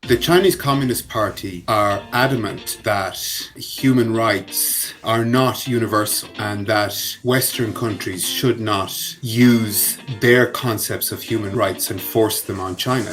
The Chinese Communist Party are adamant that human rights are not universal and that Western countries should not use their concepts of human rights and force them on China.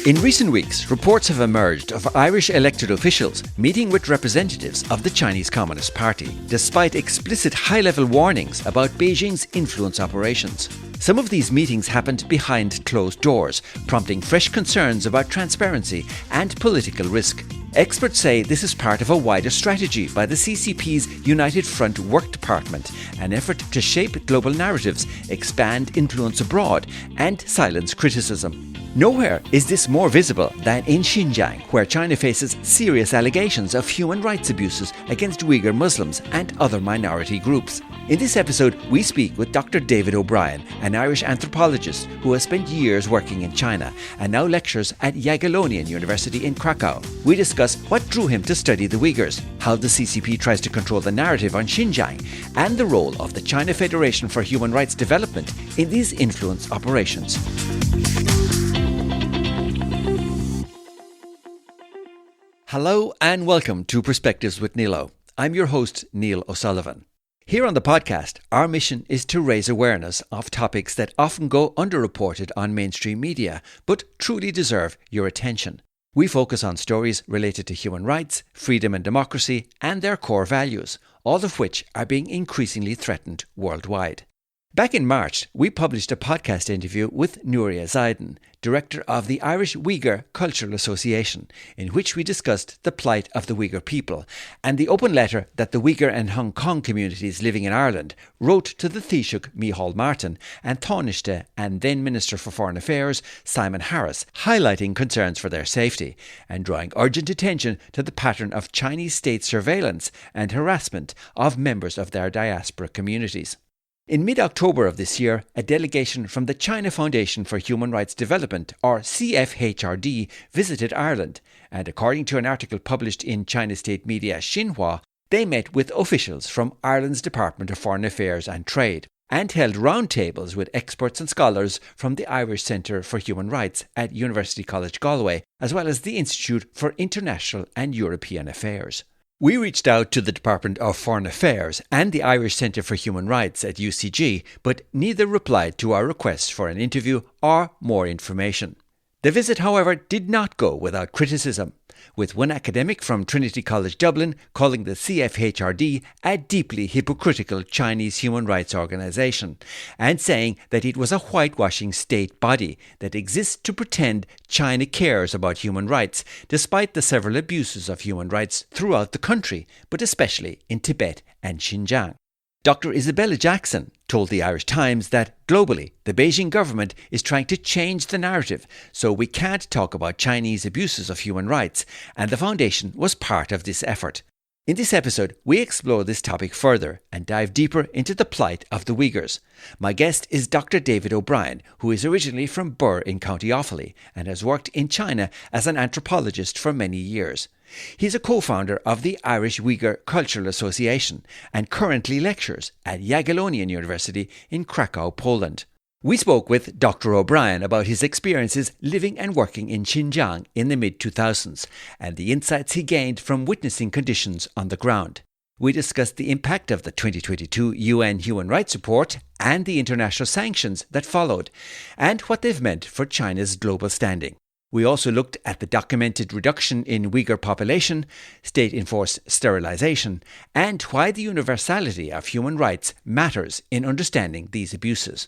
In recent weeks, reports have emerged of Irish elected officials meeting with representatives of the Chinese Communist Party, despite explicit high-level warnings about Beijing's influence operations. Some of these meetings happened behind closed doors, prompting fresh concerns about transparency and political risk. Experts say this is part of a wider strategy by the CCP's United Front Work Department, an effort to shape global narratives, expand influence abroad, and silence criticism. Nowhere is this more visible than in Xinjiang, where China faces serious allegations of human rights abuses against Uyghur Muslims and other minority groups. In this episode, we speak with Dr. David O'Brien, an Irish anthropologist who has spent years working in China and now lectures at Jagiellonian University in Krakow. We discuss what drew him to study the Uyghurs, how the CCP tries to control the narrative on Xinjiang, and the role of the China Federation for Human Rights Development in these influence operations. Hello and welcome to Perspectives with Neil. I'm your host, Neil O'Sullivan. Here on the podcast, our mission is to raise awareness of topics that often go underreported on mainstream media, but truly deserve your attention. We focus on stories related to human rights, freedom and democracy, and their core values, all of which are being increasingly threatened worldwide. Back in March, we published a podcast interview with Nuria Zaiden, director of the Irish Uyghur Cultural Association, in which we discussed the plight of the Uyghur people and the open letter that the Uyghur and Hong Kong communities living in Ireland wrote to the Taoiseach Micheál Martin and Taoiseach and then Minister for Foreign Affairs Simon Harris, highlighting concerns for their safety and drawing urgent attention to the pattern of Chinese state surveillance and harassment of members of their diaspora communities. In mid-October of this year, a delegation from the China Foundation for Human Rights Development, or CFHRD, visited Ireland, and according to an article published in China state media Xinhua, they met with officials from Ireland's Department of Foreign Affairs and Trade, and held roundtables with experts and scholars from the Irish Centre for Human Rights at University College Galway, as well as the Institute for International and European Affairs. We reached out to the Department of Foreign Affairs and the Irish Centre for Human Rights at UCG, but neither replied to our request for an interview or more information. The visit, however, did not go without criticism, with one academic from Trinity College Dublin calling the CFHRD a deeply hypocritical Chinese human rights organisation and saying that it was a whitewashing state body that exists to pretend China cares about human rights, despite the several abuses of human rights throughout the country, but especially in Tibet and Xinjiang. Dr. Isabella Jackson told the Irish Times that globally, the Beijing government is trying to change the narrative so we can't talk about Chinese abuses of human rights, and the Foundation was part of this effort. In this episode, we explore this topic further and dive deeper into the plight of the Uyghurs. My guest is Dr. David O'Brien, who is originally from Birr in County Offaly and has worked in China as an anthropologist for many years. He's a co-founder of the Irish Uyghur Cultural Association and currently lectures at Jagiellonian University in Krakow, Poland. We spoke with Dr. O'Brien about his experiences living and working in Xinjiang in the mid-2000s and the insights he gained from witnessing conditions on the ground. We discussed the impact of the 2022 UN Human Rights Report and the international sanctions that followed, and what they've meant for China's global standing. We also looked at the documented reduction in Uyghur population, state-enforced sterilization, and why the universality of human rights matters in understanding these abuses,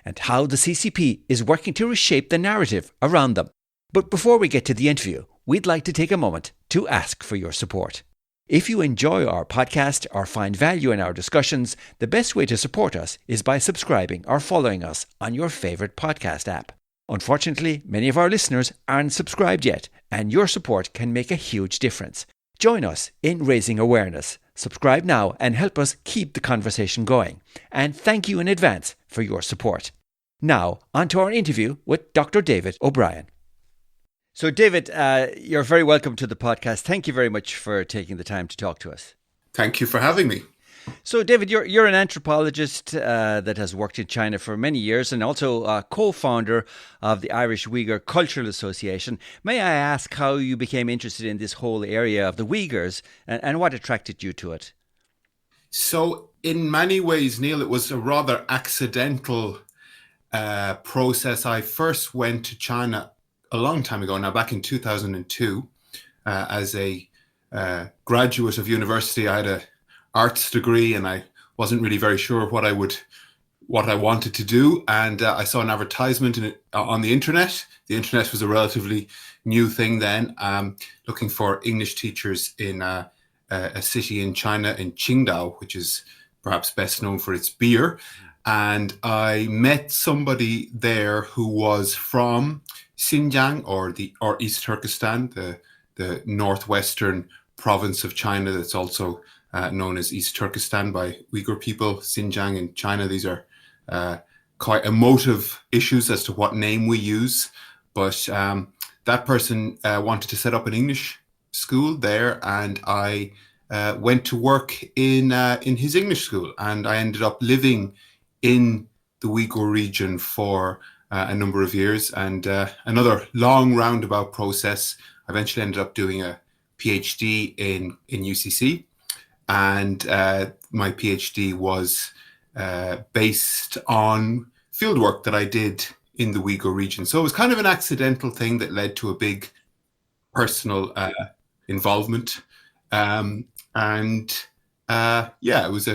and how the CCP is working to reshape the narrative around them. But before we get to the interview, we'd like to take a moment to ask for your support. If you enjoy our podcast or find value in our discussions, the best way to support us is by subscribing or following us on your favourite podcast app. Unfortunately, many of our listeners aren't subscribed yet, and your support can make a huge difference. Join us in raising awareness. Subscribe now and help us keep the conversation going. And thank you in advance for your support. Now, on to our interview with Dr. David O'Brien. So, David, you're very welcome to the podcast. Thank you very much for taking the time to talk to us. Thank you for having me. So, David, you're an anthropologist that has worked in China for many years and also a co-founder of the Irish Uyghur Cultural Association. May I ask how you became interested in this whole area of the Uyghurs and what attracted you to it? So, in many ways, Neil, it was a rather accidental process. I first went to China a long time ago, now back in 2002, as a graduate of university. I had a arts degree, and I wasn't really very sure what I wanted to do. And I saw an advertisement on the internet. The internet was a relatively new thing then, looking for English teachers in a city in China, in Qingdao, which is perhaps best known for its beer. And I met somebody there who was from Xinjiang, or East Turkestan, the northwestern province of China that's also known as East Turkestan by Uyghur people. Xinjiang in China, these are quite emotive issues as to what name we use. But that person wanted to set up an English school there, and I went to work in his English school, and I ended up living in the Uyghur region for a number of years, and another long roundabout process. I eventually ended up doing a PhD in UCC, and my PhD was based on fieldwork that I did in the Uyghur region. So it was kind of an accidental thing that led to a big personal involvement, and yeah, it was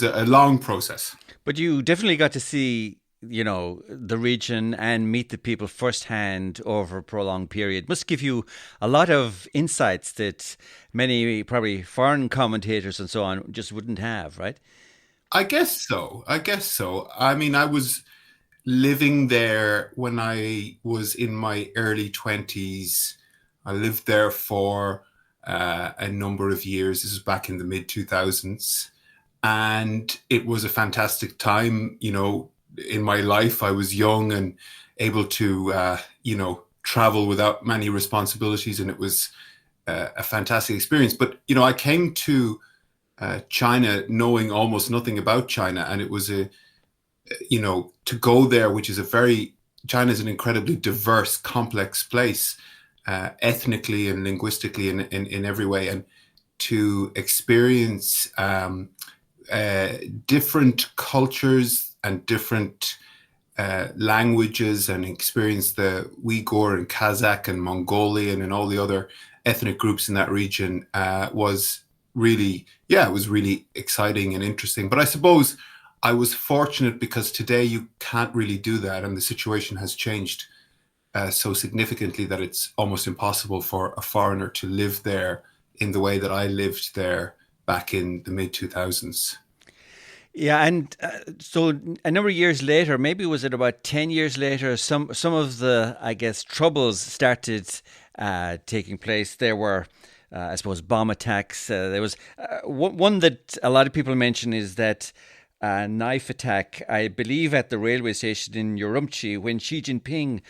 a long process. But you definitely got to see, the region and meet the people firsthand over a prolonged period. Must give you a lot of insights that many probably foreign commentators and so on just wouldn't have, right? I guess so. I guess so. I mean, I was living there when I was in my early 20s. I lived there for a number of years. This was back in the mid 2000s. And it was a fantastic time. In my life. I was young and able to, travel without many responsibilities. And it was a fantastic experience. But, I came to China knowing almost nothing about China. And it was to go there, which is China is an incredibly diverse, complex place, ethnically and linguistically in every way. And to experience different cultures and different languages, and experience the Uyghur and Kazakh and Mongolian and all the other ethnic groups in that region was really, yeah, it was really exciting and interesting. But I suppose I was fortunate because today you can't really do that, and the situation has changed so significantly that it's almost impossible for a foreigner to live there in the way that I lived there back in the mid 2000s. Yeah, and so a number of years later, maybe was it about 10 years later, some of the, I guess, troubles started taking place. There were, I suppose, bomb attacks. There was one that a lot of people mention is that knife attack, I believe, at the railway station in Urumqi when Xi Jinping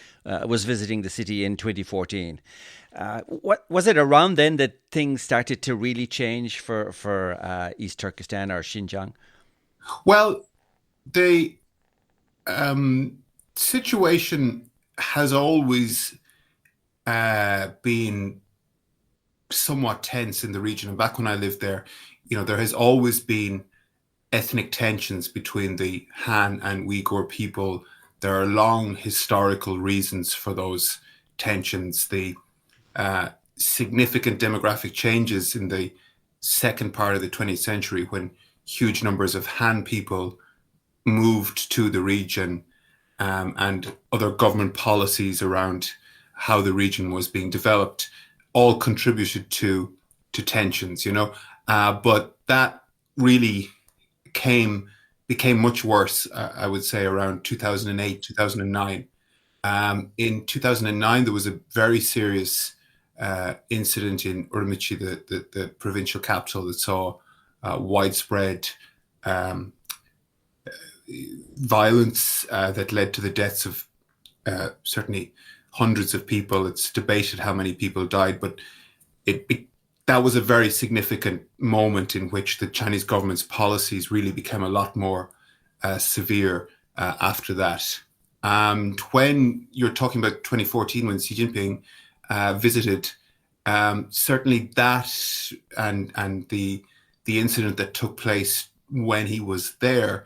was visiting the city in 2014. What was it around then that things started to really change for East Turkestan or Xinjiang? Well, the situation has always been somewhat tense in the region. And back when I lived there, there has always been ethnic tensions between the Han and Uyghur people. There are long historical reasons for those tensions. The significant demographic changes in the second part of the 20th century, when huge numbers of Han people moved to the region, and other government policies around how the region was being developed, all contributed to tensions. But that really came became much worse. I would say around 2008, 2009. In 2009, there was a very serious incident in Urumqi, the provincial capital, that saw widespread um, violence that led to the deaths of certainly hundreds of people. It's debated how many people died, but it that was a very significant moment in which the Chinese government's policies really became a lot more severe after that. And when you're talking about 2014, when Xi Jinping visited, certainly that and the incident that took place when he was there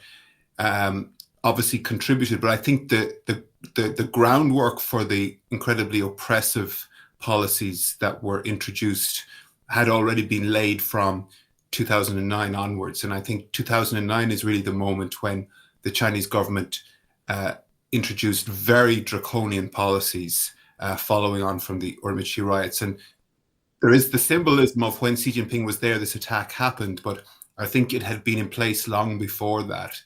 obviously contributed. But I think the groundwork for the incredibly oppressive policies that were introduced had already been laid from 2009 onwards. And I think 2009 is really the moment when the Chinese government introduced very draconian policies following on from the Urumqi riots. And there is the symbolism of when Xi Jinping was there, this attack happened, but I think it had been in place long before that.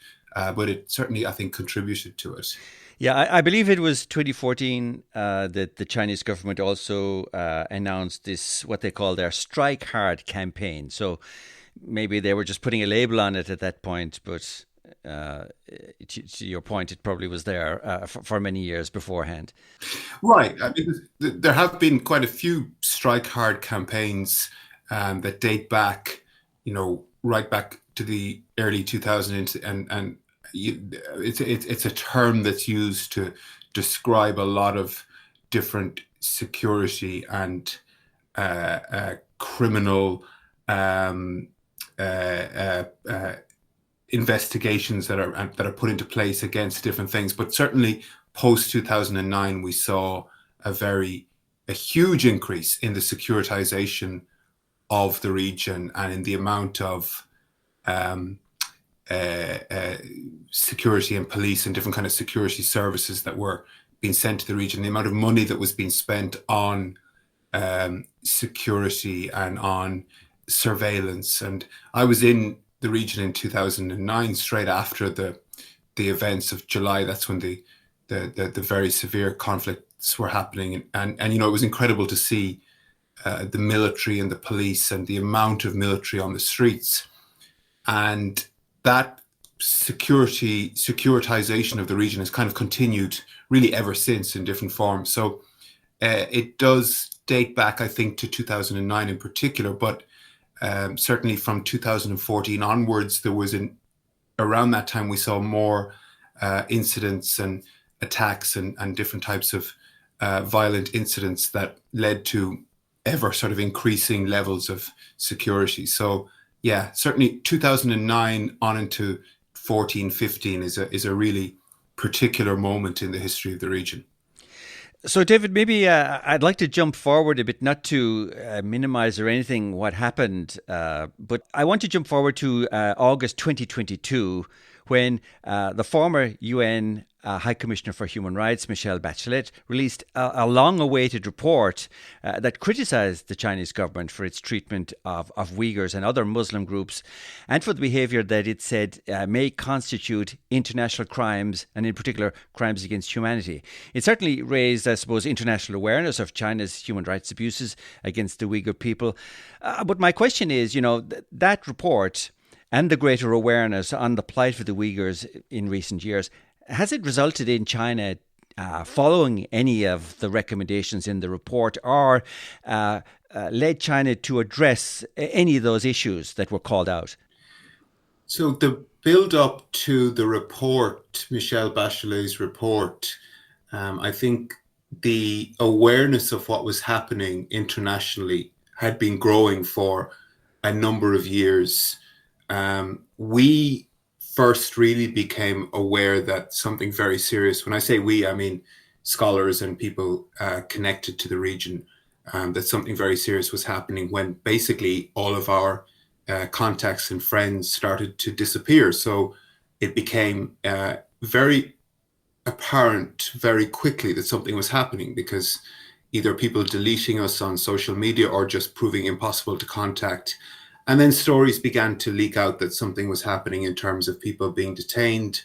But it certainly, I think, contributed to it. Yeah, I believe it was 2014 that the Chinese government also announced this, what they call their Strike Hard campaign. So maybe they were just putting a label on it at that point, but to your point, it probably was there for many years beforehand. Right. I mean, there have been quite a few Strike Hard campaigns that date back, right back to the early 2000s, and it's a term that's used to describe a lot of different security and criminal investigations that are put into place against different things. But certainly post 2009, we saw a huge increase in the securitization of the region and in the amount of security and police and different kind of security services that were being sent to the region, the amount of money that was being spent on security and on surveillance. And I was in the region in 2009, straight after the events of July. That's when the very severe conflicts were happening, and it was incredible to see the military and the police and the amount of military on the streets, and that securitization of the region has kind of continued really ever since in different forms. So it does date back, I think, to 2009 in particular, but certainly from 2014 onwards, around that time we saw more incidents and attacks and different types of violent incidents that led to ever sort of increasing levels of security. So yeah, certainly 2009 on into 14, 15 is a really particular moment in the history of the region. So, David, maybe I'd like to jump forward a bit, not to minimize or anything what happened, but I want to jump forward to August 2022, when the former UN High Commissioner for Human Rights, Michelle Bachelet, released a long-awaited report that criticized the Chinese government for its treatment of Uyghurs and other Muslim groups, and for the behavior that it said may constitute international crimes, and in particular crimes against humanity. It certainly raised, I suppose, international awareness of China's human rights abuses against the Uyghur people. But my question is, that report and the greater awareness on the plight of the Uyghurs in recent years, has it resulted in China following any of the recommendations in the report, or led China to address any of those issues that were called out? So the build up to the report, Michelle Bachelet's report, I think the awareness of what was happening internationally had been growing for a number of years. We first really became aware that something very serious, when I say we, I mean scholars and people connected to the region, that something very serious was happening when basically all of our contacts and friends started to disappear. So it became very apparent very quickly that something was happening, because either people deleting us on social media or just proving impossible to contact. And then stories began to leak out that something was happening in terms of people being detained.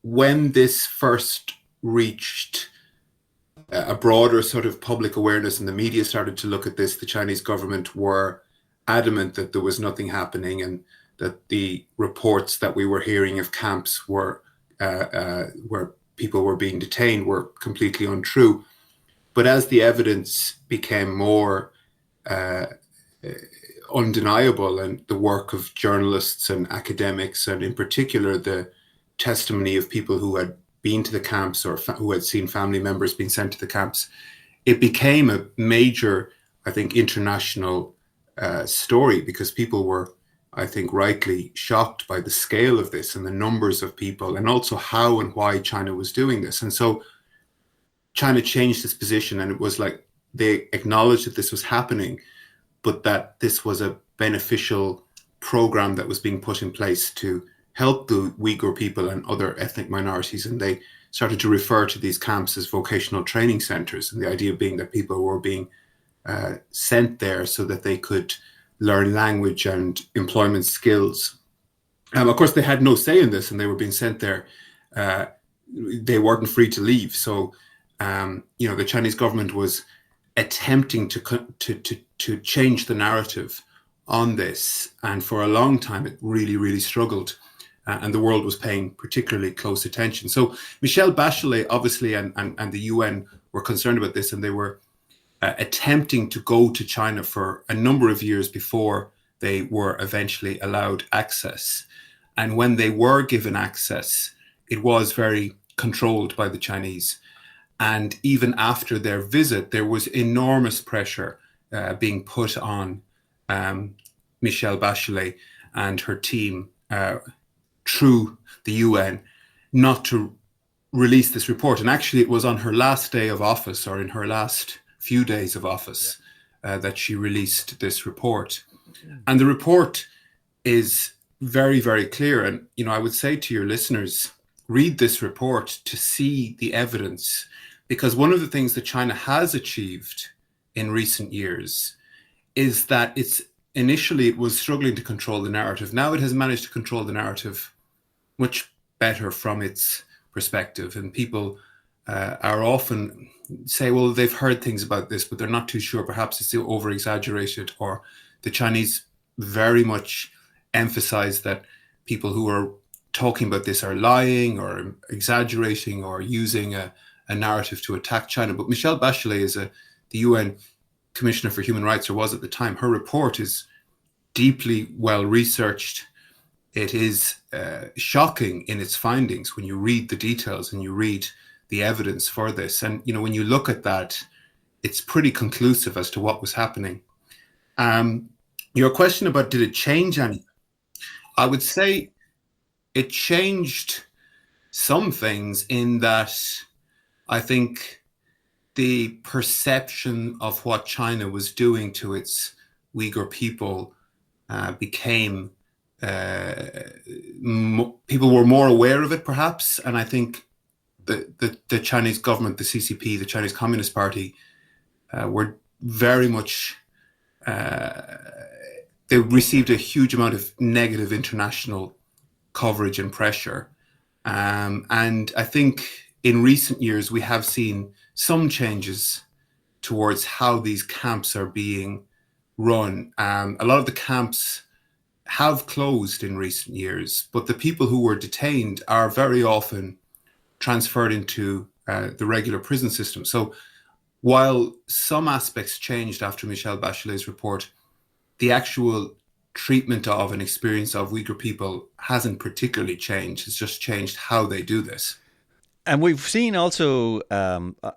When this first reached a broader sort of public awareness and the media started to look at this, the Chinese government were adamant that there was nothing happening, and that the reports that we were hearing of camps where people were being detained were completely untrue. But as the evidence became more undeniable, and the work of journalists and academics, and in particular the testimony of people who had been to the camps or who had seen family members being sent to the camps, it became a major, I think, international story, because people were, I think, rightly shocked by the scale of this and the numbers of people, and also how and why China was doing this. And so China changed its position, and it was like they acknowledged that this was happening, but that this was a beneficial program that was being put in place to help the Uyghur people and other ethnic minorities. And they started to refer to these camps as vocational training centers. And the idea being that people were being sent there so that they could learn language and employment skills. Of course, they had no say in this, and they were being sent there. They weren't free to leave. So, the Chinese government was attempting to change the narrative on this, and for a long time it really struggled, and the world was paying particularly close attention. So Michelle Bachelet, obviously, and the UN were concerned about this, and they were attempting to go to China for a number of years before they were eventually allowed access. And when they were given access, it was very controlled by the Chinese. And even after their visit, there was enormous pressure being put on Michelle Bachelet and her team through the UN not to release this report. And actually, it was on her last day of office, or in her last few days of office, that she released this report. And the report is very clear. And, I would say to your listeners, read this report to see the evidence, because one of the things that China has achieved in recent years is that initially it was struggling to control the narrative. Now it has managed to control the narrative much better from its perspective. And people are often say, well, they've heard things about this, but they're not too sure. Perhaps it's over exaggerated, or the Chinese very much emphasize that people who are talking about this are lying or exaggerating or using a narrative to attack China. But Michelle Bachelet is the UN Commissioner for Human Rights, or was at the time. Her report is deeply well researched. It is shocking in its findings when you read the details and you read the evidence for this. And, when you look at that, it's pretty conclusive as to what was happening. Your question about did it change anything? I would say it changed some things, in that I think the perception of what China was doing to its Uyghur people became, people were more aware of it, perhaps. And I think the Chinese government, the CCP, the Chinese Communist Party, were very much, they received a huge amount of negative international coverage and pressure. And I think in recent years, we have seen some changes towards how these camps are being run. A lot of the camps have closed in recent years, but the people who were detained are very often transferred into the regular prison system. So while some aspects changed after Michelle Bachelet's report, the actual treatment of and experience of Uyghur people hasn't particularly changed. It's just changed how they do this. And we've seen also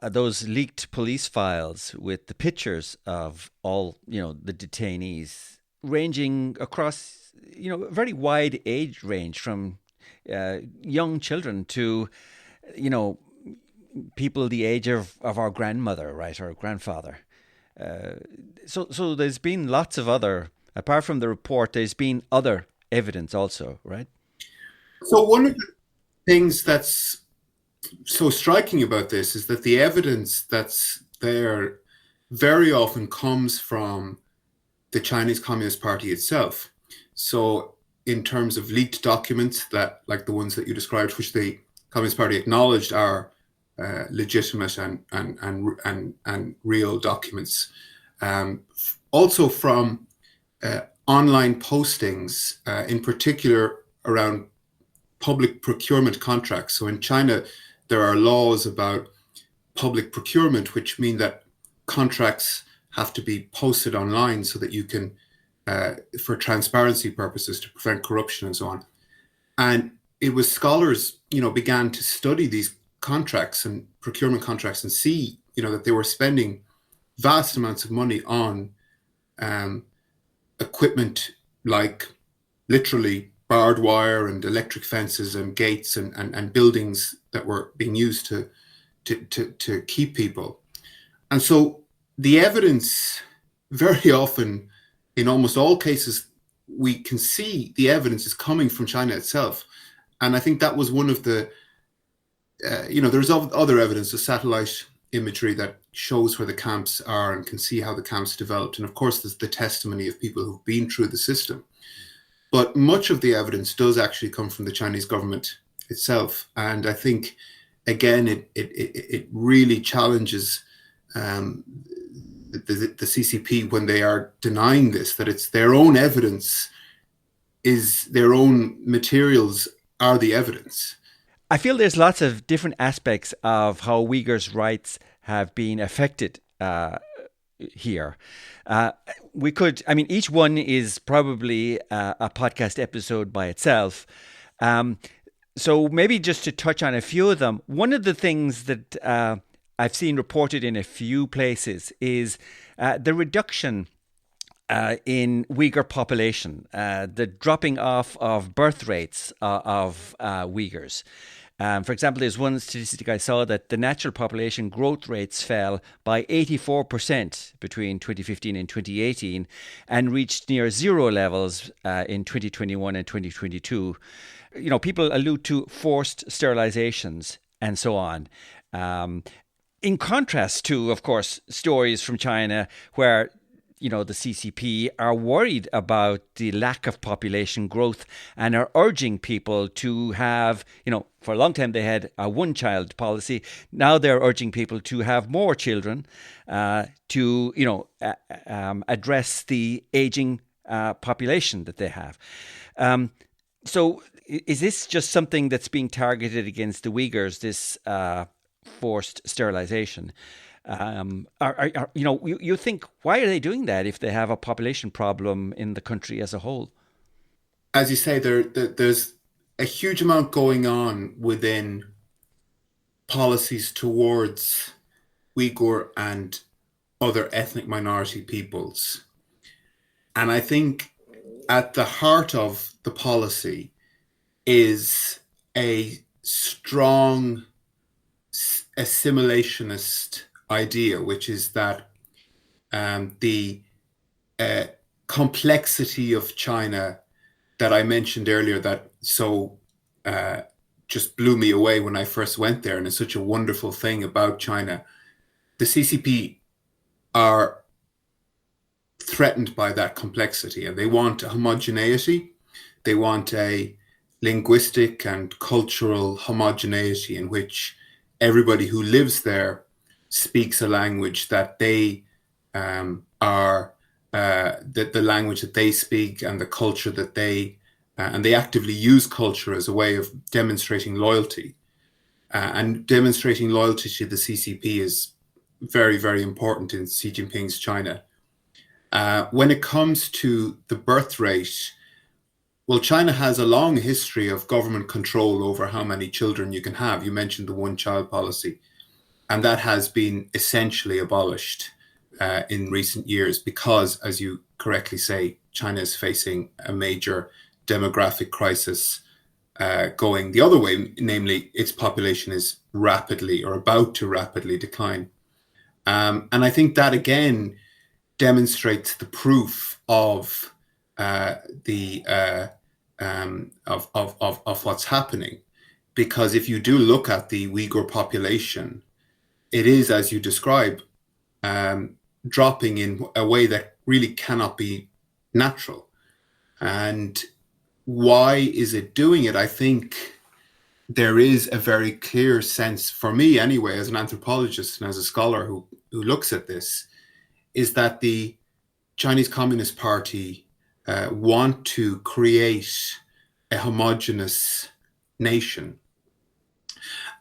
those leaked police files with the pictures of all, the detainees, ranging across, a very wide age range, from young children to, people the age of our grandmother, right, or grandfather. So there's been lots of other, apart from the report, there's been other evidence also, right? So one of the things that's so striking about this is that the evidence that's there very often comes from the Chinese Communist Party itself. So in terms of leaked documents, that, like the ones that you described, which the Communist Party acknowledged are legitimate and real documents. Also from online postings, in particular around public procurement contracts. So in China, there are laws about public procurement, which mean that contracts have to be posted online so that you can, for transparency purposes, to prevent corruption and so on. And it was scholars, began to study these contracts and procurement contracts and see, that they were spending vast amounts of money on equipment like literally barbed wire and electric fences and gates and buildings that were being used to keep people. And so the evidence, very often, in almost all cases, we can see the evidence is coming from China itself. And I think that was one of the, there's other evidence, the satellite imagery that shows where the camps are and can see how the camps developed. And of course, there's the testimony of people who've been through the system. But much of the evidence does actually come from the Chinese government itself. And I think, again, it really challenges the CCP when they are denying this, that it's their own evidence, is their own materials are the evidence. I feel there's lots of different aspects of how Uyghurs' rights have been affected here. Each one is probably a podcast episode by itself. So maybe just to touch on a few of them, one of the things that I've seen reported in a few places is the reduction in Uyghur population, the dropping off of birth rates of Uyghurs. For example, there's one statistic I saw that the natural population growth rates fell by 84% between 2015 and 2018 and reached near zero levels in 2021 and 2022. People allude to forced sterilizations and so on. In contrast to, of course, stories from China where the CCP are worried about the lack of population growth and are urging people to have, for a long time they had a one-child policy. Now they're urging people to have more children to, address the aging population that they have. So is this just something that's being targeted against the Uyghurs, this forced sterilization? You think, why are they doing that if they have a population problem in the country as a whole? As you say, there's a huge amount going on within policies towards Uyghur and other ethnic minority peoples. And I think at the heart of the policy is a strong assimilationist idea, which is that the complexity of China that I mentioned earlier, that so just blew me away when I first went there, and it's such a wonderful thing about China. The CCP are threatened by that complexity, and they want a homogeneity. They want a linguistic and cultural homogeneity in which everybody who lives there speaks a language that they are the language that they speak and the culture that they and they actively use culture as a way of demonstrating loyalty, and demonstrating loyalty to the CCP is very, very important in Xi Jinping's China. When it comes to the birth rate, well, China has a long history of government control over how many children you can have. You mentioned the one-child policy, and that has been essentially abolished in recent years because, as you correctly say, China is facing a major demographic crisis going the other way, namely its population is rapidly or about to rapidly decline. And I think that again demonstrates the proof of of what's happening, because if you do look at the Uyghur population, it is, as you describe, dropping in a way that really cannot be natural. And why is it doing it? I think there is a very clear sense, for me anyway, as an anthropologist and as a scholar who looks at this, is that the Chinese Communist Party want to create a homogenous nation.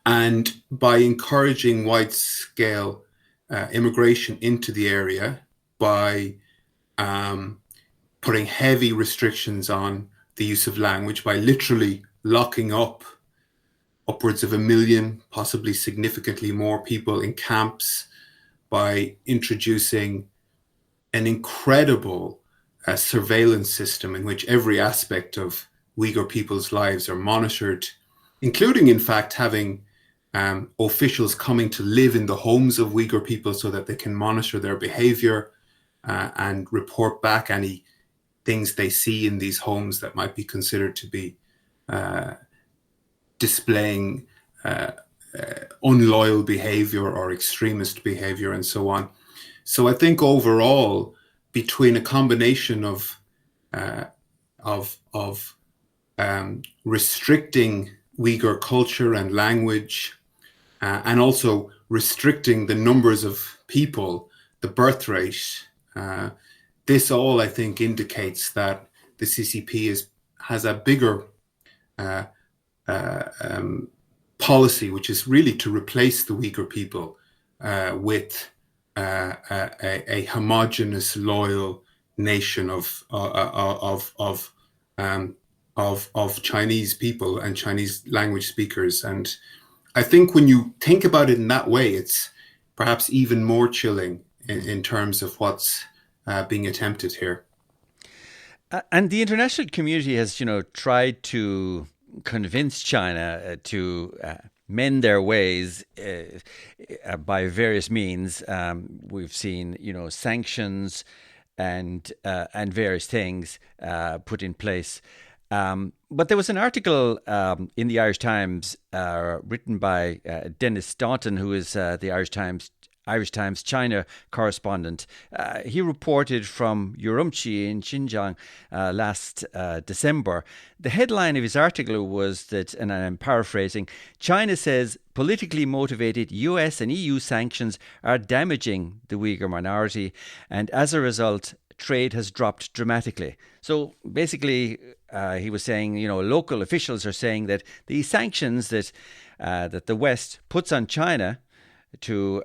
And by encouraging wide-scale immigration into the area, by putting heavy restrictions on the use of language, by literally locking up upwards of 1 million, possibly significantly more people in camps, by introducing an incredible surveillance system in which every aspect of Uyghur people's lives are monitored, including, in fact, having officials coming to live in the homes of Uyghur people so that they can monitor their behavior and report back any things they see in these homes that might be considered to be displaying unloyal behavior or extremist behavior and so on. So I think overall, between a combination of restricting Uyghur culture and language, and also restricting the numbers of people, the birth rate, this all, I think, indicates that the CCP has a bigger policy, which is really to replace the Uyghur people with a homogenous, loyal nation of Chinese people and Chinese language speakers. And I think when you think about it in that way, it's perhaps even more chilling in terms of what's being attempted here. And the international community has, tried to convince China to mend their ways by various means. We've seen, sanctions and various things put in place. But there was an article in the Irish Times written by Dennis Staunton, who is the Irish Times China correspondent. He reported from Urumqi in Xinjiang last December. The headline of his article was that, and I'm paraphrasing, China says politically motivated US and EU sanctions are damaging the Uyghur minority, and as a result, trade has dropped dramatically. So basically, he was saying, local officials are saying that these sanctions that the West puts on China to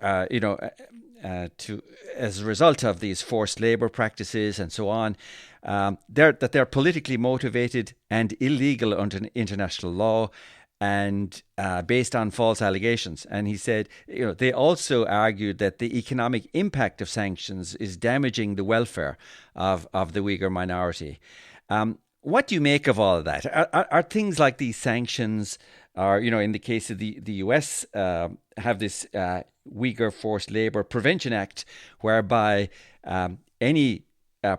as a result of these forced labor practices and so on, they're politically motivated and illegal under international law and based on false allegations. And he said, they also argued that the economic impact of sanctions is damaging the welfare of the Uyghur minority. What do you make of all of that? Are things like these sanctions, or, in the case of the US, have this Uyghur Forced Labor Prevention Act, whereby any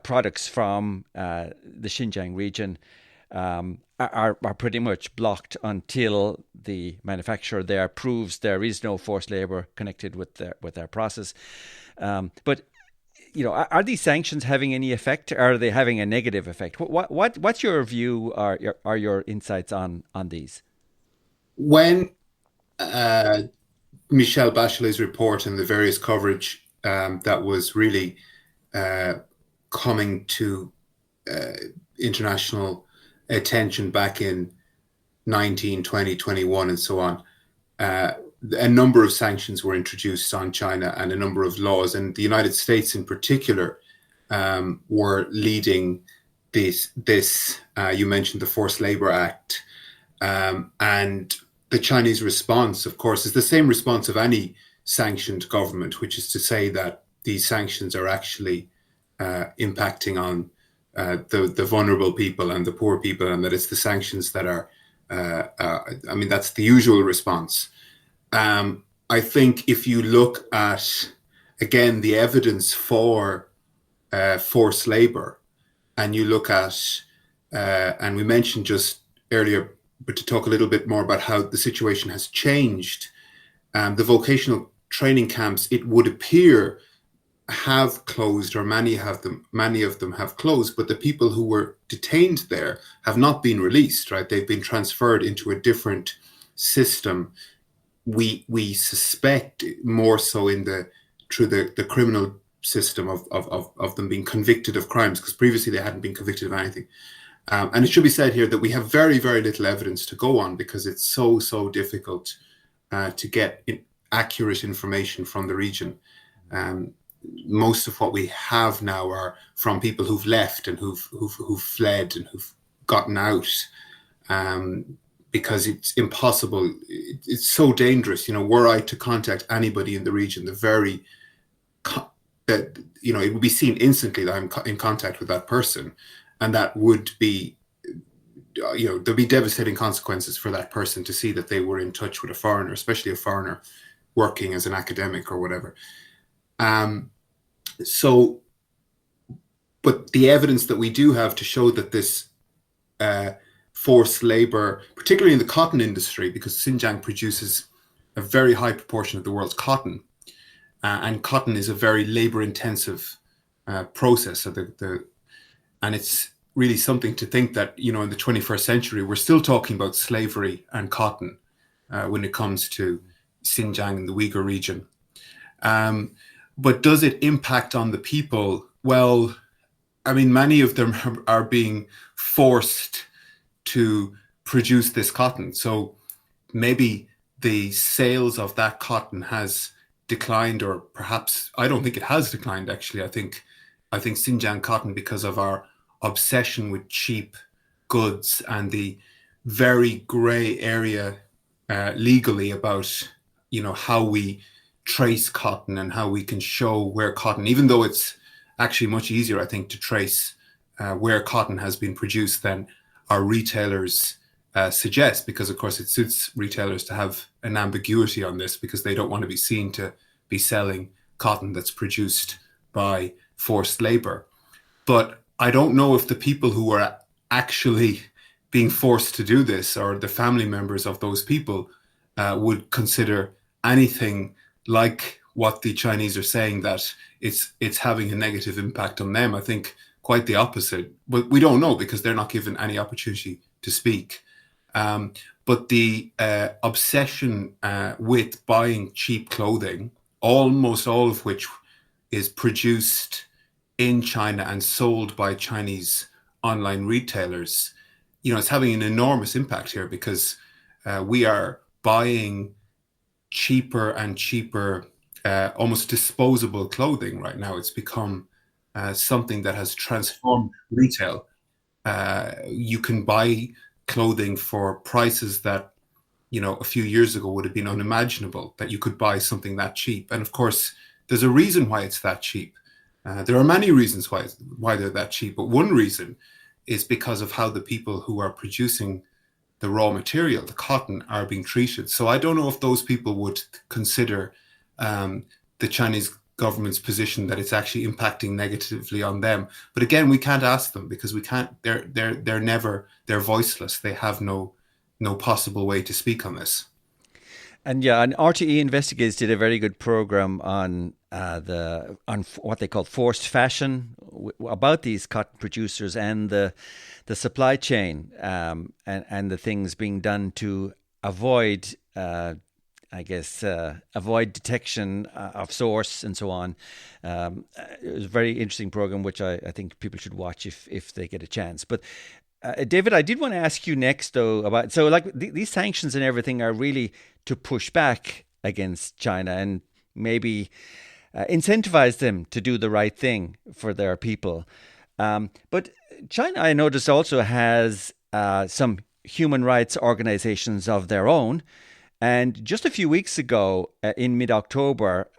products from the Xinjiang region are pretty much blocked until the manufacturer there proves there is no forced labor connected with their process. But are these sanctions having any effect? Or are they having a negative effect? What's your view or your insights on these? When Michelle Bachelet's report and the various coverage that was really coming to international attention back in 19, 20, 21 and so on, a number of sanctions were introduced on China and a number of laws, and the United States in particular were leading this. You mentioned the Forced Labor Act, and the Chinese response, of course, is the same response of any sanctioned government, which is to say that these sanctions are actually impacting on the vulnerable people and the poor people, and that it's the sanctions that are, that's the usual response. I think if you look at, again, the evidence for forced labor, and you look at, and we mentioned just earlier, but to talk a little bit more about how the situation has changed, the vocational training camps, it would appear, have closed, or many of them have closed, but the people who were detained there have not been released, right? They've been transferred into a different system. We suspect more so through the criminal system of them being convicted of crimes, because previously they hadn't been convicted of anything. And it should be said here that we have very, very little evidence to go on, because it's so difficult to get accurate information from the region. most of what we have now are from people who've left and who've fled and who've gotten out, because it's impossible. It's so dangerous. Were I to contact anybody in the region, that it would be seen instantly that I'm in contact with that person, and that would be, there'll be devastating consequences for that person to see that they were in touch with a foreigner, especially a foreigner working as an academic or whatever. So, but the evidence that we do have to show that this forced labor, particularly in the cotton industry, because Xinjiang produces a very high proportion of the world's cotton, and cotton is a very labor-intensive process. So and it's really something to think that, in the 21st century, we're still talking about slavery and cotton when it comes to Xinjiang and the Uyghur region. But does it impact on the people? Well, I mean, many of them are being forced to produce this cotton. So maybe the sales of that cotton has declined, or perhaps, I don't think it has declined, actually. I think Xinjiang cotton, because of our obsession with cheap goods and the very gray area legally about, how we trace cotton and how we can show where cotton, even though it's actually much easier, I think, to trace where cotton has been produced than our retailers suggest, because of course it suits retailers to have an ambiguity on this, because they don't want to be seen to be selling cotton that's produced by forced labor. But I don't know if the people who are actually being forced to do this, or the family members of those people, would consider anything like what the Chinese are saying, that it's having a negative impact on them. I think quite the opposite. But we don't know, because they're not given any opportunity to speak. But the obsession with buying cheap clothing, almost all of which is produced in China and sold by Chinese online retailers, it's having an enormous impact here, because we are buying cheaper and cheaper, almost disposable clothing right now. It's become something that has transformed retail. You can buy clothing for prices that, a few years ago would have been unimaginable, that you could buy something that cheap. And of course, there's a reason why it's that cheap. There are many reasons why they're that cheap, but one reason is because of how the people who are producing the raw material, the cotton, are being treated. So I don't know if those people would consider the Chinese government's position that it's actually impacting negatively on them. But again, we can't ask them, because we can't. They're voiceless. They have no possible way to speak on this. And RTE Investigates did a very good program on what they call forced fashion, about these cotton producers and the supply chain, and the things being done to avoid, avoid detection of source and so on. It was a very interesting program, which I think people should watch if they get a chance. But David, I did want to ask you next, though, about, so like these sanctions and everything are really to push back against China and maybe incentivize them to do the right thing for their people. But China, I noticed, also has some human rights organizations of their own. And just a few weeks ago, in mid-October,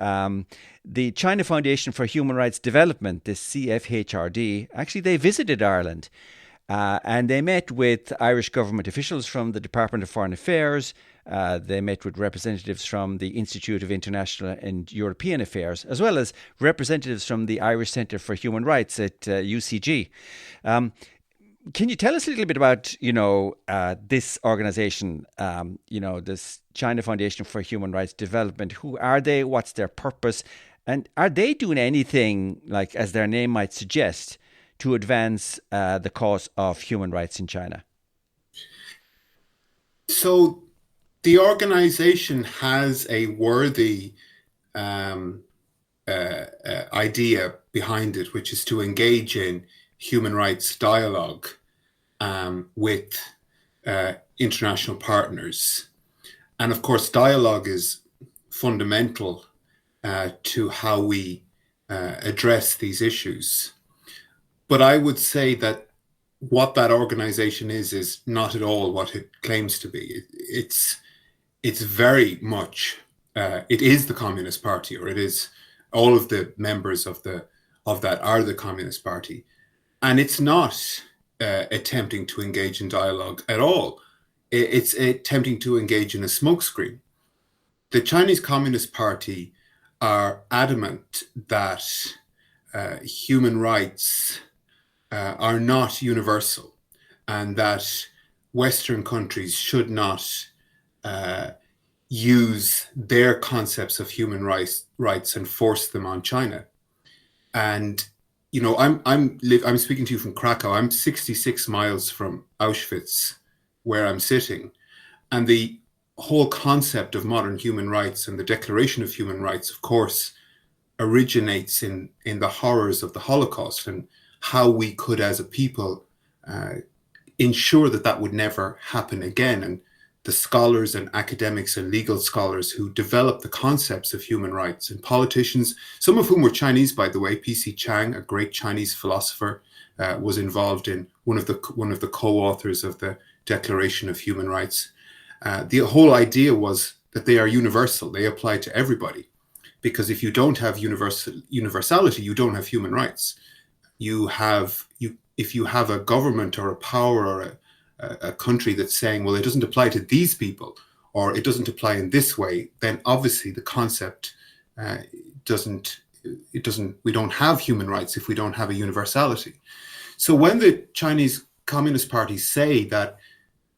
the China Foundation for Human Rights Development, the CFHRD, actually they visited Ireland. And they met with Irish government officials from the Department of Foreign Affairs. They met with representatives from the Institute of International and European Affairs, as well as representatives from the Irish Centre for Human Rights at UCG. Can you tell us a little bit about, this organization, this China Foundation for Human Rights Development? Who are they? What's their purpose? And are they doing anything, like as their name might suggest, to advance the cause of human rights in China? So the organization has a worthy idea behind it, which is to engage in human rights dialogue with international partners. And of course, dialogue is fundamental to how we address these issues. But I would say that what that organization is not at all what it claims to be. It's very much it is the Communist Party, or it is all of the members of that are the Communist Party, and it's not attempting to engage in dialogue at all. It's attempting to engage in a smokescreen. The Chinese Communist Party are adamant that human rights are not universal, and that Western countries should not use their concepts of human rights and force them on China. And I'm speaking to you from Krakow. I'm 66 miles from Auschwitz, where I'm sitting, and the whole concept of modern human rights and the Declaration of Human Rights, of course, originates in the horrors of the Holocaust and how we could, as a people, ensure that that would never happen again. And the scholars and academics and legal scholars who developed the concepts of human rights, and politicians, some of whom were Chinese, by the way. P.C. Chang, a great Chinese philosopher, was involved in one of the co-authors of the Declaration of Human Rights. The whole idea was that they are universal. They apply to everybody, because if you don't have universality, you don't have human rights. If you have a government or a power or a country that's saying, well, it doesn't apply to these people, or it doesn't apply in this way, then obviously the concept doesn't. We don't have human rights if we don't have a universality. So when the Chinese Communist Party say that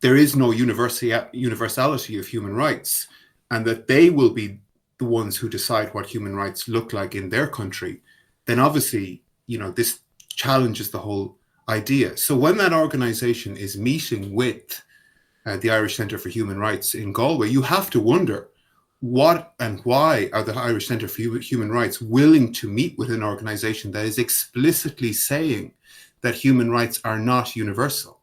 there is no universality of human rights, and that they will be the ones who decide what human rights look like in their country, then obviously, this challenges the whole idea. So when that organization is meeting with the Irish Centre for Human Rights in Galway, you have to wonder, what and why are the Irish Centre for Human Rights willing to meet with an organization that is explicitly saying that human rights are not universal?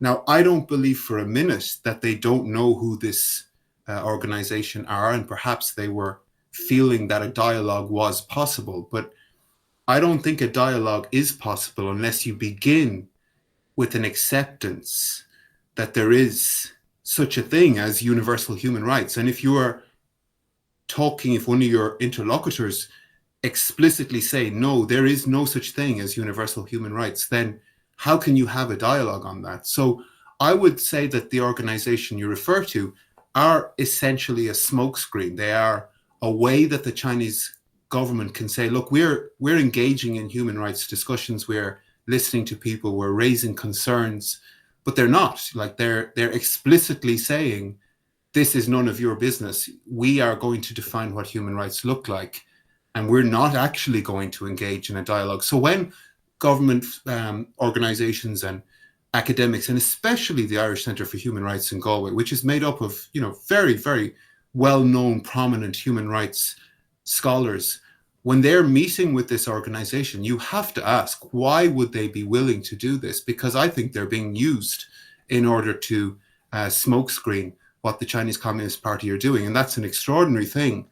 Now, I don't believe for a minute that they don't know who this organization are, and perhaps they were feeling that a dialogue was possible. But I don't think a dialogue is possible unless you begin with an acceptance that there is such a thing as universal human rights. And if if one of your interlocutors explicitly say, no, there is no such thing as universal human rights, then how can you have a dialogue on that? So I would say that the organization you refer to are essentially a smokescreen. They are a way that the Chinese government can say, look, we're engaging in human rights discussions, we're listening to people, we're raising concerns, but they're not. Like they're explicitly saying, this is none of your business. We are going to define what human rights look like, and we're not actually going to engage in a dialogue. So when government organizations and academics, and especially the Irish Centre for Human Rights in Galway, which is made up of very, very well-known, prominent human rights scholars, when they're meeting with this organization, you have to ask, why would they be willing to do this? Because I think they're being used in order to smokescreen what the Chinese Communist Party are doing. And that's an extraordinary thing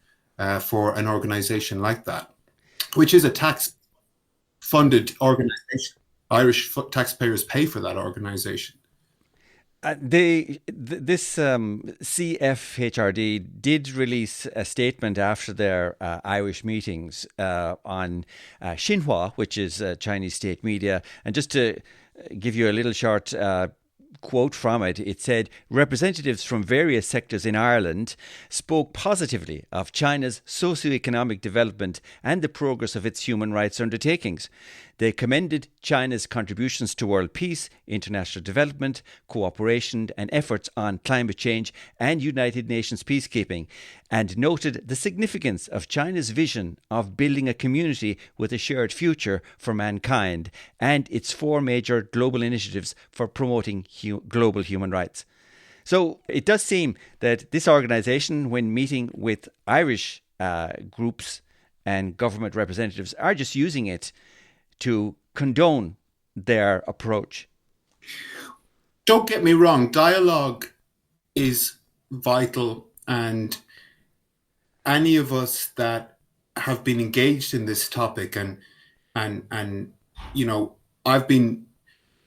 for an organization like that, which is a tax-funded organization. Irish taxpayers pay for that organization. This CFHRD did release a statement after their Irish meetings on Xinhua, which is Chinese state media. And just to give you a little short quote from it, it said, representatives from various sectors in Ireland spoke positively of China's socio-economic development and the progress of its human rights undertakings. They commended China's contributions to world peace, international development, cooperation and efforts on climate change and United Nations peacekeeping, and noted the significance of China's vision of building a community with a shared future for mankind and its 4 major global initiatives for promoting global human rights. So it does seem that this organisation, when meeting with Irish groups and government representatives, are just using it to condone their approach. Don't get me wrong, dialogue is vital, and any of us that have been engaged in this topic, and you know, I've been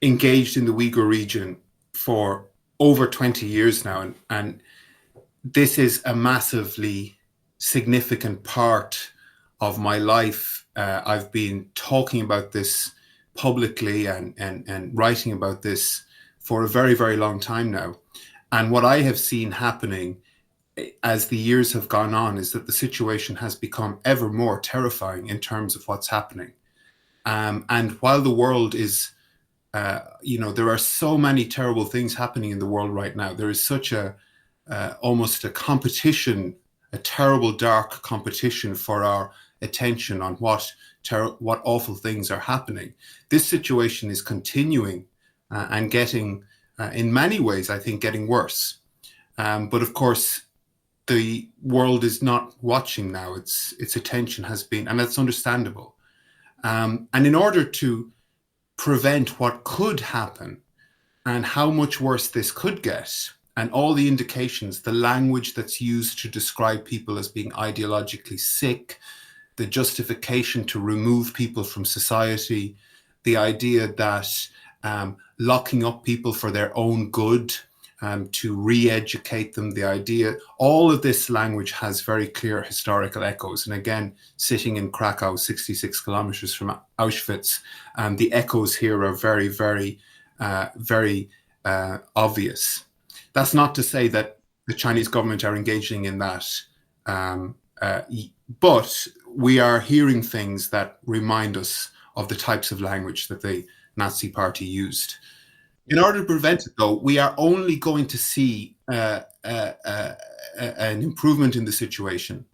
engaged in the Uyghur region for over 20 years now, and this is a massively significant part of my life. I've been talking about this publicly and writing about this for a very, very long time now. And what I have seen happening as the years have gone on is that the situation has become ever more terrifying in terms of what's happening. And while the world is, there are so many terrible things happening in the world right now. There is such a almost a competition, a terrible, dark competition for our attention on what awful things are happening. This situation is continuing and getting, in many ways, I think, getting worse. But of course, the world is not watching now. Its attention has been, and that's understandable. And in order to prevent what could happen and how much worse this could get, and all the indications, the language that's used to describe people as being ideologically sick, the justification to remove people from society, the idea that locking up people for their own good, to re-educate them, the idea, all of this language has very clear historical echoes. And again, sitting in Krakow, 66 kilometers from Auschwitz, the echoes here are very, very, very obvious. That's not to say that the Chinese government are engaging in that, but we are hearing things that remind us of the types of language that the Nazi Party used. In order to prevent it, though, we are only going to see an improvement in the situation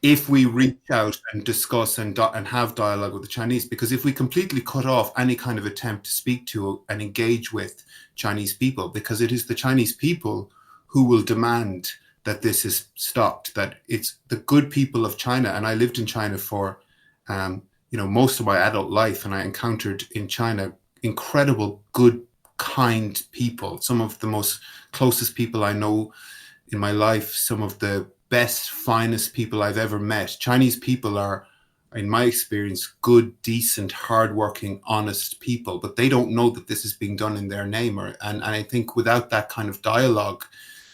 if we reach out and discuss and have dialogue with the Chinese. Because if we completely cut off any kind of attempt to speak to and engage with Chinese people, because it is the Chinese people who will demand that this is stopped, that it's the good people of China. And I lived in China for most of my adult life, and I encountered in China incredible, good, kind people, some of the most closest people I know in my life, some of the best, finest people I've ever met. Chinese people are, in my experience, good, decent, hardworking, honest people, but they don't know that this is being done in their name. And I think without that kind of dialogue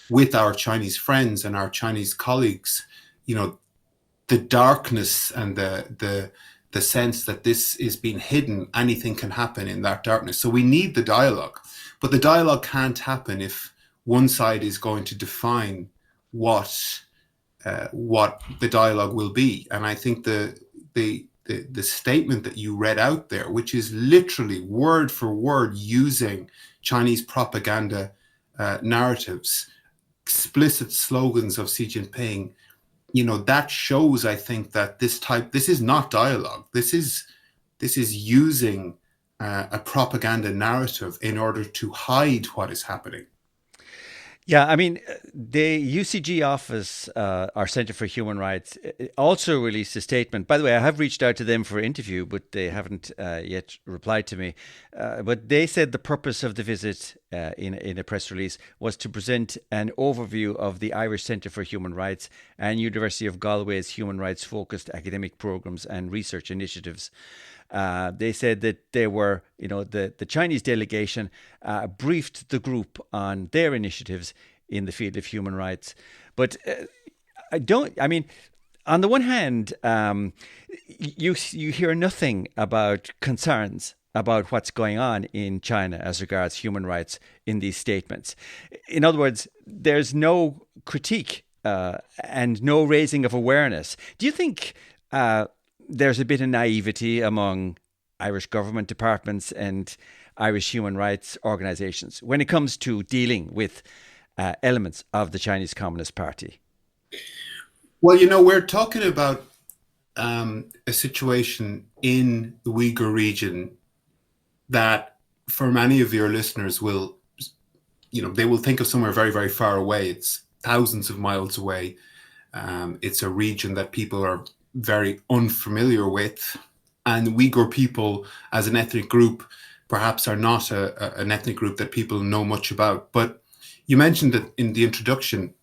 with our Chinese friends and our Chinese colleagues, the darkness and the sense that this is being hidden, anything can happen in that darkness. So we need the dialogue, but the dialogue can't happen if one side is going to define what the dialogue will be. And I think the statement that you read out there, which is literally word for word using Chinese propaganda narratives, explicit slogans of Xi Jinping, that shows, I think, that this is not dialogue. This is using a propaganda narrative in order to hide what is happening. Yeah, I mean, the UCG office, our Centre for Human Rights, also released a statement. By the way, I have reached out to them for an interview, but they haven't yet replied to me. But they said the purpose of the visit in a press release was to present an overview of the Irish Centre for Human Rights and University of Galway's human rights focused academic programs and research initiatives. They said that they were, the Chinese delegation briefed the group on their initiatives in the field of human rights. But on the one hand, you hear nothing about concerns about what's going on in China as regards human rights in these statements. In other words, there's no critique and no raising of awareness. Do you think there's a bit of naivety among Irish government departments and Irish human rights organisations when it comes to dealing with elements of the Chinese Communist Party? Well, we're talking about a situation in the Uyghur region that for many of your listeners will, they will think of somewhere very, very far away. It's thousands of miles away. It's a region that people are very unfamiliar with, and Uyghur people as an ethnic group perhaps are not an ethnic group that people know much about. But you mentioned that in the introduction,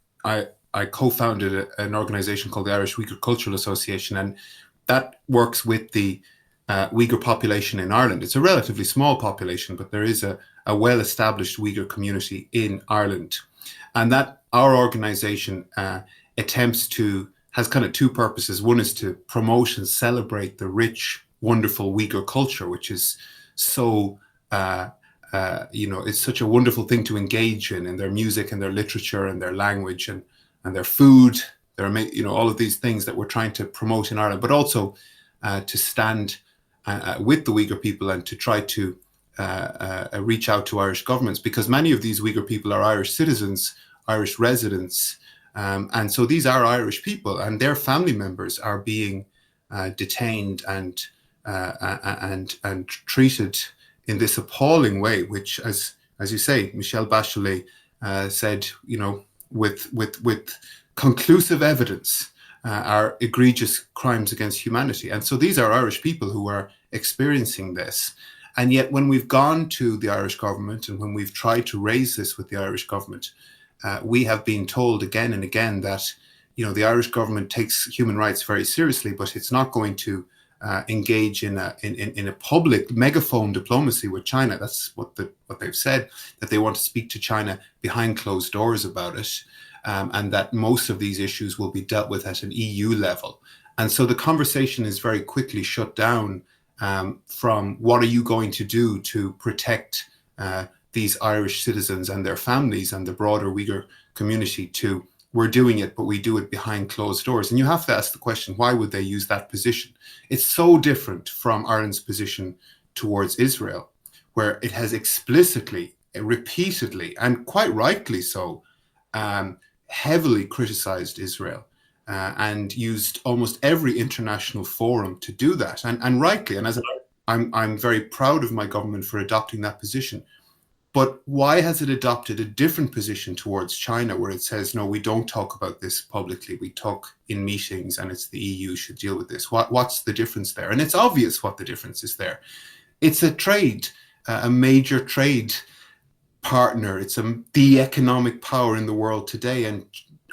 I co-founded an organization called the Irish Uyghur Cultural Association, and that works with the Uyghur population in Ireland. It's a relatively small population, but there is a well-established Uyghur community in Ireland. And that our organization has kind of two purposes. One is to promote and celebrate the rich, wonderful Uyghur culture, which is so, it's such a wonderful thing to engage in their music and their literature and their language and their food, all of these things that we're trying to promote in Ireland, but also to stand with the Uyghur people and to try to reach out to Irish governments, because many of these Uyghur people are Irish citizens, Irish residents, and so these are Irish people, and their family members are being detained and treated in this appalling way, which, as you say, Michelle Bachelet said, with conclusive evidence, are egregious crimes against humanity. And so these are Irish people who are experiencing this. And yet when we've gone to the Irish government and when we've tried to raise this with the Irish government, we have been told again and again that, the Irish government takes human rights very seriously, but it's not going to engage in a public megaphone diplomacy with China. That's what they've said, that they want to speak to China behind closed doors about it. And that most of these issues will be dealt with at an EU level. And so the conversation is very quickly shut down from what are you going to do to protect these Irish citizens and their families and the broader Uyghur community, to we're doing it, but we do it behind closed doors. And you have to ask the question, why would they use that position? It's so different from Ireland's position towards Israel, where it has explicitly, repeatedly, and quite rightly so, heavily criticized Israel and used almost every international forum to do that, and rightly. And I'm very proud of my government for adopting that position. But why has it adopted a different position towards China, where it says, no, we don't talk about this publicly, we talk in meetings, and it's the EU should deal with this? What's the difference there? And it's obvious what the difference is there. It's a major trade partner. It's the economic power in the world today, and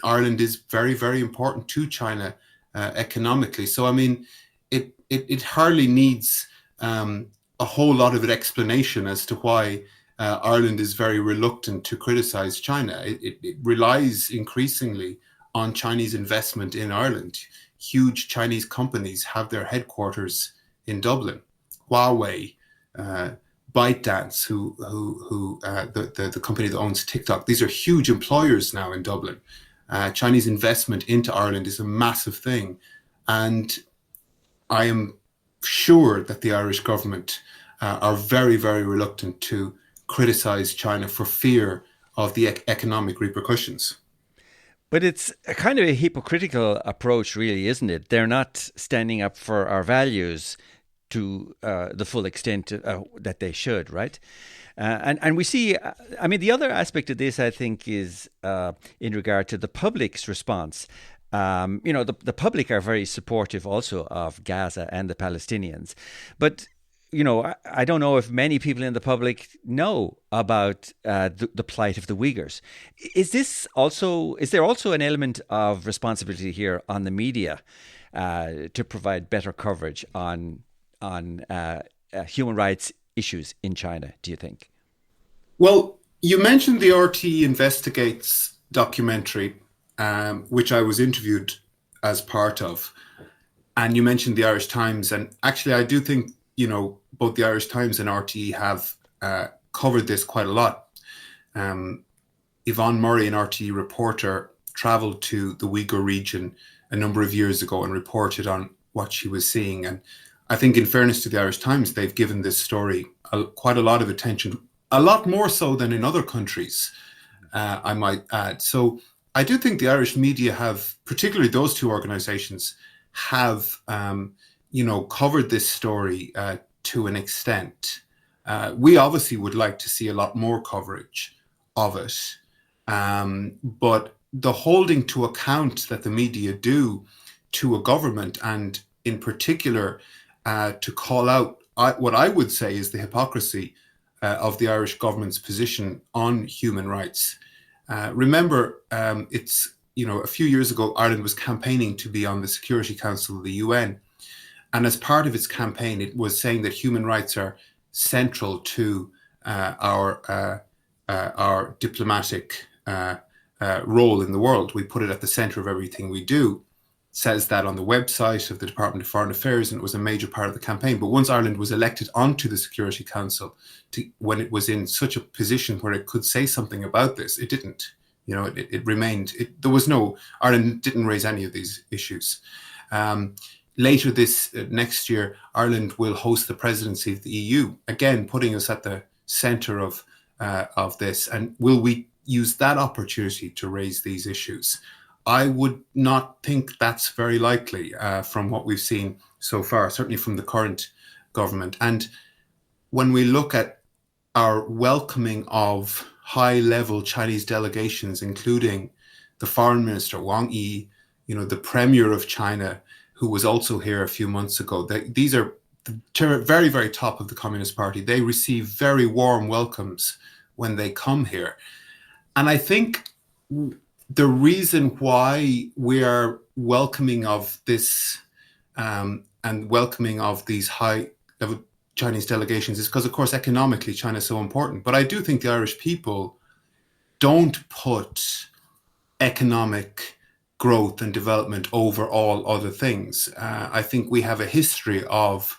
Ireland is very, very important to China economically. So, I mean, it hardly needs a whole lot of an explanation as to why Ireland is very reluctant to criticize China. It relies increasingly on Chinese investment in Ireland. Huge Chinese companies have their headquarters in Dublin. Huawei, ByteDance, the company that owns TikTok, these are huge employers now in Dublin. Chinese investment into Ireland is a massive thing. And I am sure that the Irish government are very, very reluctant to criticize China for fear of the economic repercussions. But it's a kind of a hypocritical approach, really, isn't it? They're not standing up for our values to the full extent that they should, right? And we see, I mean, the other aspect of this, I think, is in regard to the public's response. The public are very supportive also of Gaza and the Palestinians. But, I don't know if many people in the public know about the plight of the Uyghurs. Is there also an element of responsibility here on the media to provide better coverage on human rights issues in China, do you think? Well, you mentioned the RT Investigates documentary, which I was interviewed as part of, and you mentioned the Irish Times, and actually I do think, both the Irish Times and RTE have covered this quite a lot. Yvonne Murray, an RTE reporter, travelled to the Uyghur region a number of years ago and reported on what she was seeing. And I think, in fairness to the Irish Times, they've given this story quite a lot of attention, a lot more so than in other countries, I might add. So I do think the Irish media have, particularly those two organisations, have covered this story to an extent. We obviously would like to see a lot more coverage of it, but the holding to account that the media do to a government, and in particular to call out what I would say is the hypocrisy of the Irish government's position on human rights. Remember, it's a few years ago, Ireland was campaigning to be on the Security Council of the UN. And as part of its campaign, it was saying that human rights are central to our diplomatic role in the world. We put it at the center of everything we do. It says that on the website of the Department of Foreign Affairs, and it was a major part of the campaign. But once Ireland was elected onto the Security Council, when it was in such a position where it could say something about this, it didn't. It remained. Ireland didn't raise any of these issues. Later this next year, Ireland will host the presidency of the EU, again putting us at the centre of this. And will we use that opportunity to raise these issues? I would not think that's very likely from what we've seen so far, certainly from the current government. And when we look at our welcoming of high-level Chinese delegations, including the Foreign Minister Wang Yi, the Premier of China, who was also here a few months ago. These are the very, very top of the Communist Party. They receive very warm welcomes when they come here. And I think the reason why we are welcoming of this and welcoming of these high-level Chinese delegations is because, of course, economically, China is so important. But I do think the Irish people don't put economic growth and development over all other things. I think we have a history of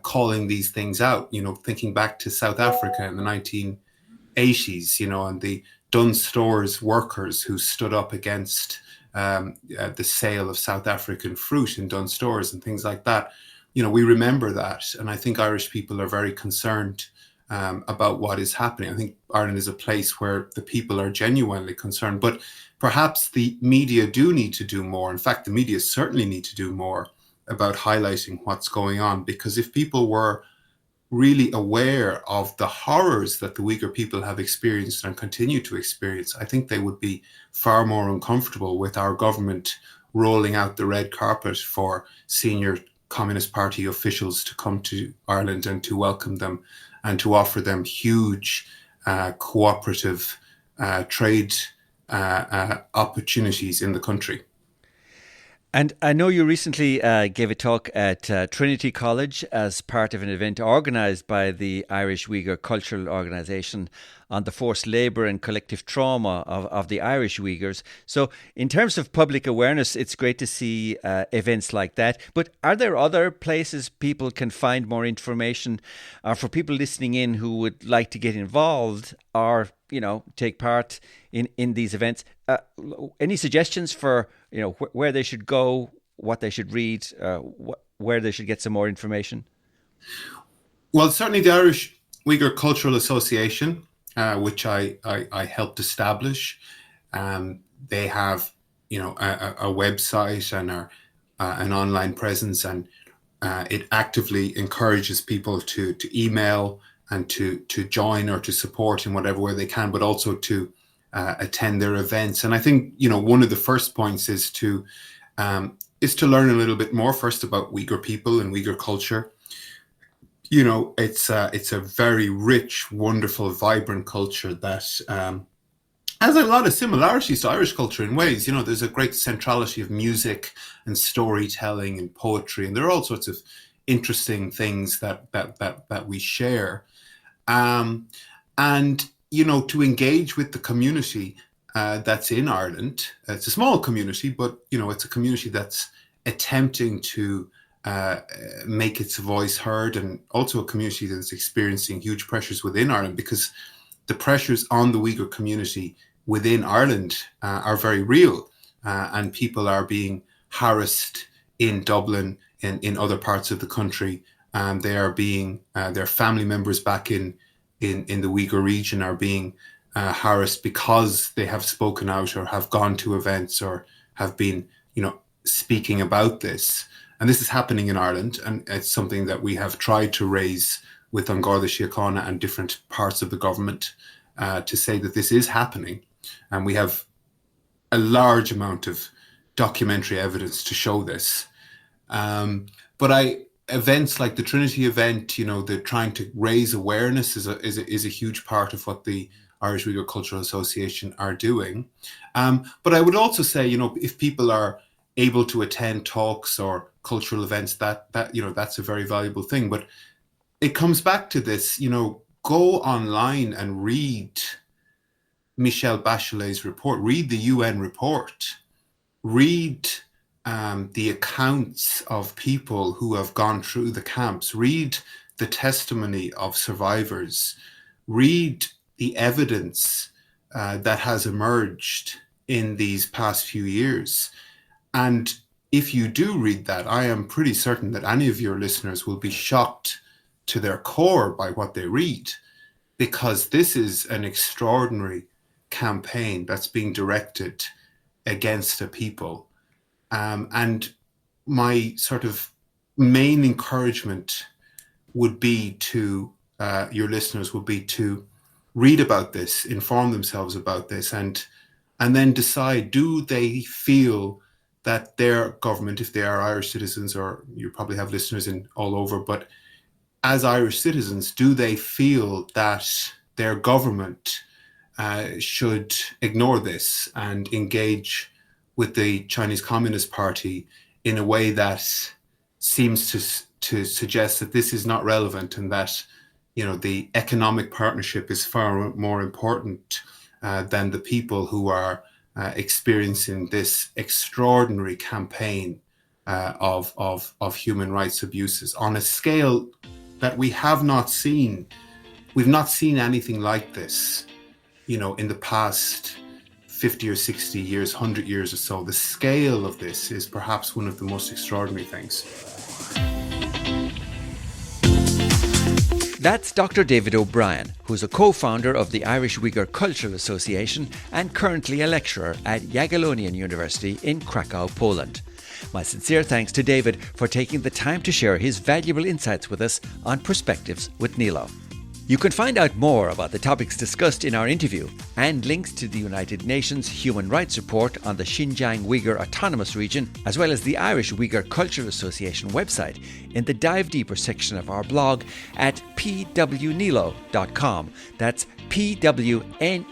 calling these things out, thinking back to South Africa in the 1980s, and the Dunnes Stores workers who stood up against the sale of South African fruit in Dunnes Stores and things like that. We remember that. And I think Irish people are very concerned about what is happening. I think Ireland is a place where the people are genuinely concerned, but perhaps the media do need to do more. In fact, the media certainly need to do more about highlighting what's going on, because if people were really aware of the horrors that the Uyghur people have experienced and continue to experience, I think they would be far more uncomfortable with our government rolling out the red carpet for senior Communist Party officials to come to Ireland and to welcome them and to offer them huge cooperative trade opportunities in the country. And I know you recently gave a talk at Trinity College as part of an event organised by the Irish Uyghur Cultural Organisation on the forced labour and collective trauma of the Irish Uyghurs. So in terms of public awareness, it's great to see events like that. But are there other places people can find more information for people listening in who would like to get involved or, take part in these events? Any suggestions for, where they should go, what they should read, where they should get some more information? Well, certainly the Irish Uyghur Cultural Association, which I helped establish. They have, a website and an online presence, and it actively encourages people to email and to join or to support in whatever way they can, but also to attend their events. And I think, one of the first points is to learn a little bit more first about Uyghur people and Uyghur culture. It's a very rich, wonderful, vibrant culture that has a lot of similarities to Irish culture in ways. There's a great centrality of music and storytelling and poetry, and there are all sorts of interesting things that we share. And to engage with the community that's in Ireland. It's a small community, but it's a community that's attempting to make its voice heard, and also a community that's experiencing huge pressures within Ireland, because the pressures on the Uyghur community within Ireland are very real, and people are being harassed in Dublin and in other parts of the country. They are being their family members back in the Uyghur region are being harassed because they have spoken out or have gone to events or have been, speaking about this. And this is happening in Ireland, and it's something that we have tried to raise with An Garda Síochána and different parts of the government to say that this is happening. And we have a large amount of documentary evidence to show this. But events like the Trinity event, they're trying to raise awareness is a huge part of what the Irish Uyghur Cultural Association are doing. But I would also say, if people are able to attend talks or cultural events, that's a very valuable thing. But it comes back to this, go online and read Michelle Bachelet's report, read the UN report, read the accounts of people who have gone through the camps, read the testimony of survivors, read the evidence that has emerged in these past few years. And if you do read that, I am pretty certain that any of your listeners will be shocked to their core by what they read, because this is an extraordinary campaign that's being directed against a people. And my sort of main encouragement would be to your listeners would be to read about this, inform themselves about this, and then decide, do they feel that their government, if they are Irish citizens, or you probably have listeners in all over, but as Irish citizens, do they feel that their government should ignore this and engage with the Chinese Communist Party in a way that seems to suggest that this is not relevant, and that the economic partnership is far more important than the people who are experiencing this extraordinary campaign of human rights abuses on a scale that we have not seen. We've not seen anything like this, in the past 50 or 60 years, 100 years or so. The scale of this is perhaps one of the most extraordinary things. That's Dr. David O'Brien, who's a co-founder of the Irish Uyghur Cultural Association and currently a lecturer at Jagiellonian University in Krakow, Poland. My sincere thanks to David for taking the time to share his valuable insights with us on Perspectives with Nilo. You can find out more about the topics discussed in our interview and links to the United Nations Human Rights Report on the Xinjiang Uyghur Autonomous Region, as well as the Irish Uyghur Cultural Association website, in the Dive Deeper section of our blog at pwnilo.com. That's pwneilo.com.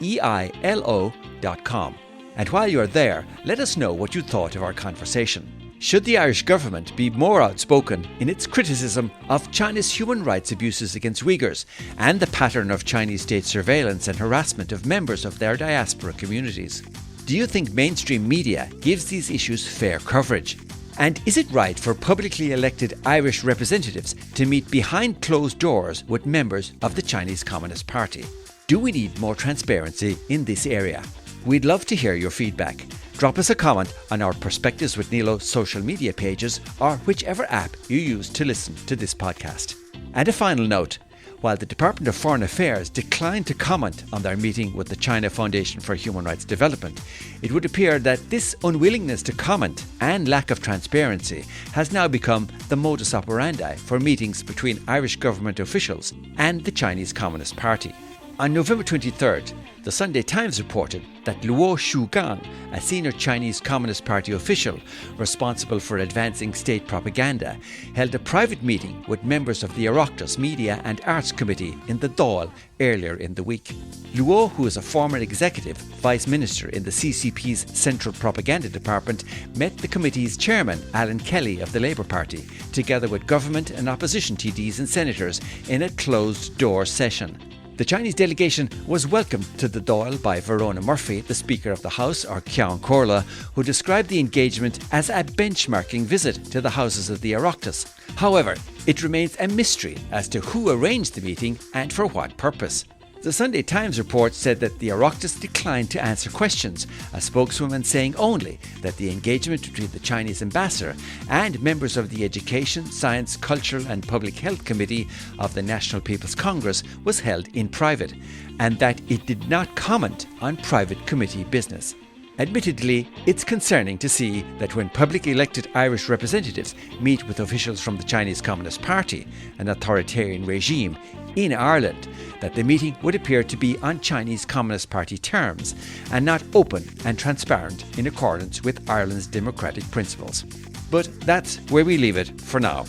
And while you're there, let us know what you thought of our conversation. Should the Irish government be more outspoken in its criticism of China's human rights abuses against Uyghurs and the pattern of Chinese state surveillance and harassment of members of their diaspora communities? Do you think mainstream media gives these issues fair coverage? And is it right for publicly elected Irish representatives to meet behind closed doors with members of the Chinese Communist Party? Do we need more transparency in this area? We'd love to hear your feedback. Drop us a comment on our Perspectives with Nilo social media pages or whichever app you use to listen to this podcast. And a final note, while the Department of Foreign Affairs declined to comment on their meeting with the China Foundation for Human Rights Development, it would appear that this unwillingness to comment and lack of transparency has now become the modus operandi for meetings between Irish government officials and the Chinese Communist Party. On November 23rd, the Sunday Times reported that Luo Shugang, a senior Chinese Communist Party official responsible for advancing state propaganda, held a private meeting with members of the Oireachtas Media and Arts Committee in the Dáil earlier in the week. Luo, who is a former executive vice minister in the CCP's Central Propaganda Department, met the committee's chairman, Alan Kelly of the Labour Party, together with government and opposition TDs and senators in a closed-door session. The Chinese delegation was welcomed to the Dáil by Verona Murphy, the Speaker of the House, or Ceann Comhairle, who described the engagement as a benchmarking visit to the houses of the Oireachtas. However, it remains a mystery as to who arranged the meeting and for what purpose. The Sunday Times report said that the Oireachtas declined to answer questions, a spokeswoman saying only that the engagement between the Chinese ambassador and members of the Education, Science, Cultural and Public Health Committee of the National People's Congress was held in private, and that it did not comment on private committee business. Admittedly, it's concerning to see that when public elected Irish representatives meet with officials from the Chinese Communist Party, an authoritarian regime, in Ireland, that the meeting would appear to be on Chinese Communist Party terms and not open and transparent in accordance with Ireland's democratic principles. But that's where we leave it for now.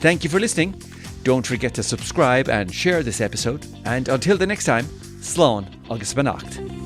Thank you for listening. Don't forget to subscribe and share this episode. And until the next time, Slán agus beannacht.